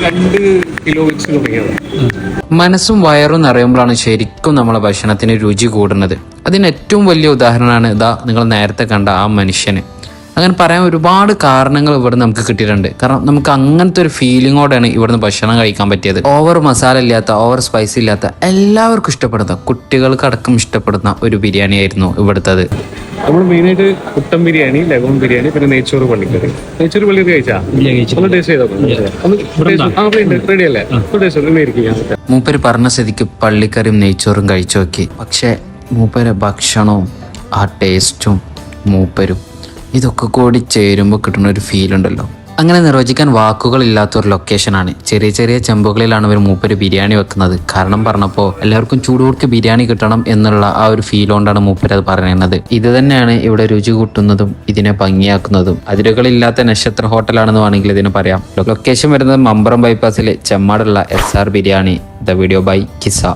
2 kilo വെച്ച് തുടങ്ങിയത്. മനസ്സും വയറും നിറയുമ്പോഴാണ് ശരിക്കും നമ്മളെ ഭക്ഷണത്തിന് രുചി കൂടുന്നത്. അതിന് ഏറ്റവും വലിയ ഉദാഹരണമാണ് ഇതാ നിങ്ങൾ നേരത്തെ കണ്ട ആ മനുഷ്യന്. അങ്ങനെ പറയാൻ ഒരുപാട് കാരണങ്ങൾ ഇവിടെ നമുക്ക് കിട്ടിയിട്ടുണ്ട്. കാരണം നമുക്ക് അങ്ങനത്തെ ഒരു ഫീലിങ്ങോടെയാണ് ഇവിടുന്ന് ഭക്ഷണം കഴിക്കാൻ പറ്റിയത്. ഓവർ മസാല ഇല്ലാത്ത, ഓവർ സ്പൈസി ഇല്ലാത്ത, എല്ലാവർക്കും ഇഷ്ടപ്പെടുന്ന, കുട്ടികൾക്കടക്കം ഇഷ്ടപ്പെടുന്ന ഒരു ബിരിയാണി ആയിരുന്നു ഇവിടുത്തത്. നമ്മൾ മെയിനായിട്ട് കുട്ടൻ ബിരിയാണി, ലഗോൺ ബിരിയാണി, പിന്നെ നെയ്ച്ചോറ് പള്ളിക്കറി. നെയ്ച്ചോറ് പള്ളിക്കറി കഴിച്ചാ ഒന്ന് ടേസ്റ്റ് ചെയ്തോ? റെഡി അല്ലേ? മൂപ്പര് പറഞ്ഞ സ്ഥിതിക്ക് പള്ളിക്കറിയും നെയ്ച്ചോറും കഴിച്ചു നോക്കി. പക്ഷെ മൂപ്പരെ ഭക്ഷണവും ആ ടേസ്റ്റും മൂപ്പരും ഇതൊക്കെ കൂടി ചേരുമ്പോൾ കിട്ടുന്ന ഒരു ഫീൽ ഉണ്ടല്ലോ, അങ്ങനെ നിർവചിക്കാൻ വാക്കുകളില്ലാത്തൊരു ലൊക്കേഷനാണ്. ചെറിയ ചെറിയ ചെമ്പുകളിലാണ് ഇവർ മൂപ്പര് ബിരിയാണി വെക്കുന്നത്. കാരണം പറഞ്ഞപ്പോൾ എല്ലാവർക്കും ചൂടോർക്ക് ബിരിയാണി കിട്ടണം എന്നുള്ള ആ ഒരു ഫീൽ കൊണ്ടാണ് മൂപ്പര് അത് പറയുന്നത്. ഇത് തന്നെയാണ് ഇവിടെ രുചി കൂട്ടുന്നതും ഇതിനെ ഭംഗിയാക്കുന്നതും. അതിരുകളില്ലാത്ത നക്ഷത്ര ഹോട്ടലാണെന്ന് വേണമെങ്കിൽ ഇതിന് പറയാം. ലൊക്കേഷൻ വരുന്നത് മമ്പറം ബൈപ്പാസിലെ ചെമ്മാടുള്ള SR biryani. The video by Qissa.